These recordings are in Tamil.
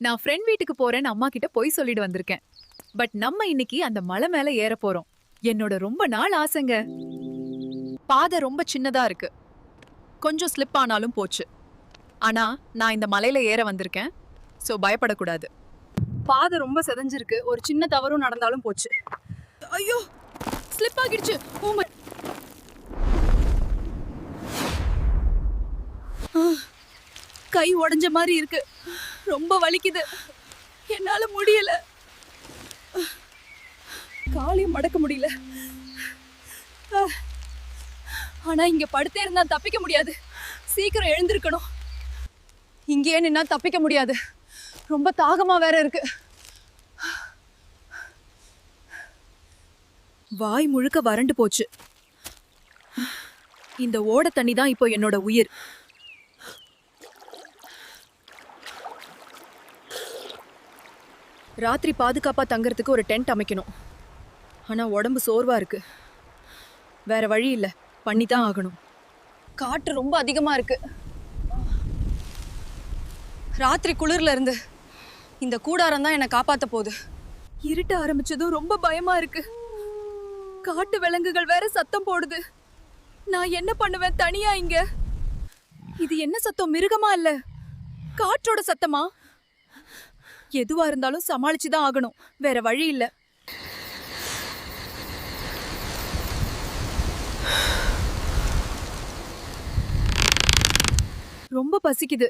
நான் ஃப்ரெண்ட் வீட்டுக்கு போறேன்னு அம்மா கிட்ட போய் சொல்லிட்டு வந்திருக்கேன். பட் நம்ம இன்னைக்கு அந்த மலை மேல ஏற போறோம். என்னோட ரொம்ப நாள் ஆசைங்க. பாதை ரொம்ப சின்னதா இருக்கு. கொஞ்சம் ஸ்லிப் ஆனாலும் போச்சு. ஆனா நான் இந்த மலையில ஏற வந்திருக்கேன். சோ பயப்படக்கூடாது. பாதை ரொம்ப செதஞ்சிருக்கு. ஒரு சின்ன தவறும் நடந்தாலும் போச்சு. ஐயோ, ஸ்லிப் ஆகிடுச்சு. Oh my. கை உடைஞ்ச மாதிரி இருக்கு. ரொம்ப வலிக்குது. என்னால முடியல. காலையும் மடக்க முடியல. ஆனா இங்க படுத்தே இருந்தா தப்பிக்க முடியாது. சீக்கிரம் எழுந்திருக்கணும். இங்கேயே நின்னா தப்பிக்க முடியாது. ரொம்ப தாகமா வேற இருக்கு. வாய் முழுக்க வறண்டு போச்சு. இந்த ஓட தண்ணி தான் இப்போ என்னோட உயிர். ராத்திரி பாதுகாப்பா தங்கறதுக்கு ஒரு டென்ட் அமைக்கணும். ஆனா உடம்பு சோர்வா இருக்கு. வேற வழி இல்ல, பண்ணிதான் ஆகணும். காற்று ரொம்ப அதிகமா இருக்கு. ராத்திரி குளிர்ல இருந்து இந்த கூடாரம் தான் என்னை காப்பாத்த போகுது. இருட்ட ஆரம்பிச்சதும் ரொம்ப பயமா இருக்கு. காட்டு விலங்குகள் வேற சத்தம் போடுது. நான் என்ன பண்ணுவேன் தனியா இங்க? இது என்ன சத்தம்? மிருகமா இல்ல, காற்றோட சத்தமா? எதுவா இருந்தாலும் சமாளிச்சுதான் ஆகணும். வேற வழி இல்ல. ரொம்ப பசிக்குது.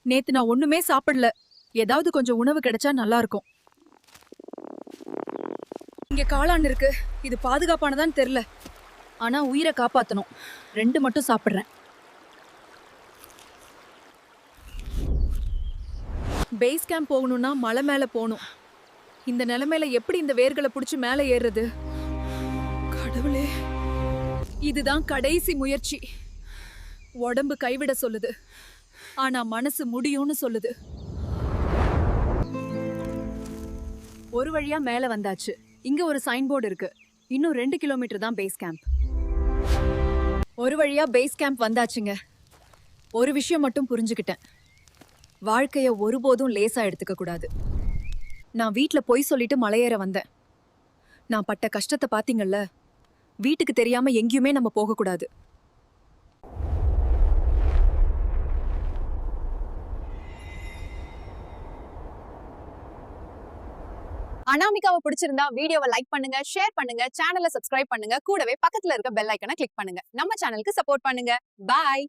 நேத்து நான் ஒண்ணுமே சாப்பிடல. ஏதாவது கொஞ்சம் உணவு கிடைச்சா நல்லா இருக்கும். இங்க காளான் இருக்கு. இது பாதுகாப்பானதான்னு தெரியல. ஆனா உயிரை காப்பாத்தணும். 2 மட்டும் சாப்பிடுறேன். பேஸ் கேம்ப் போகணும்னா மலை மேல போகணும். இந்த நிலைமையில எப்படி இந்த வேர்களை புடிச்சு மேல ஏறுறது? கடவுளே, இதுதான் கடைசி முயற்சி. உடம்பு கைவிட சொல்லுது, ஆனா மனசு முடியும்னு சொல்லுது. ஒரு வழியா மேல வந்தாச்சு. இங்க ஒரு சைன் போர்டு இருக்கு. இன்னும் 2 கிலோமீட்டர் தான் பேஸ் கேம்ப். ஒரு வழியா பேஸ் கேம்ப் வந்தாச்சுங்க. ஒரு விஷயம் மட்டும் புரிஞ்சுக்கிட்டேன். வாழ்க்கைய ஒருபோதும் லேசா எடுத்துக்க கூடாது. நான் வீட்ல போய் சொல்லிட்டு மலையேற வந்தேன். நான் பட்ட கஷ்டத்தை பாத்தீங்கல்ல. வீட்டுக்கு தெரியாம எங்கேயுமே நம்ம போக கூடாது. அனாமிகாவை பிடிச்சிருந்தா வீடியோவை லைக் பண்ணுங்க, ஷேர் பண்ணுங்க, சேனலை சப்ஸ்கிரைப் பண்ணுங்க, கூடவே பக்கத்துல இருக்க பெல் ஐக்கனை கிளிக் பண்ணுங்க. நம்ம சேனலுக்கு சப்போர்ட் பண்ணுங்க. பாய்.